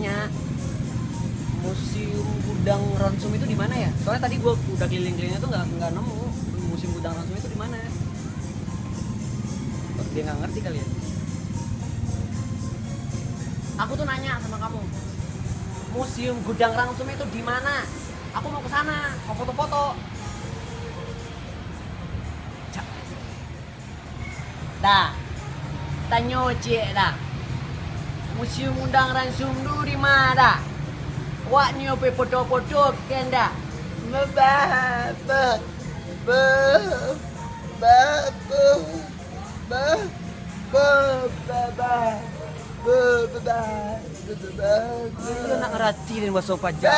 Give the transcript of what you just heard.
nanya museum gudang Ransum itu di mana ya? Soalnya tadi gue udah keliling-kelilingnya tuh nggak nemu museum gudang Ransum itu di mana. Dia nggak ngerti kali ya. Aku tuh nanya sama kamu, museum gudang Ransum itu di mana? Aku mau ke sana, mau foto-foto. Dah, tanya cik dah. Museum gudang Ransum tu di mana? Wak ni apa foto-foto kan dah? Lu nak ngerti dan bahasa pajak.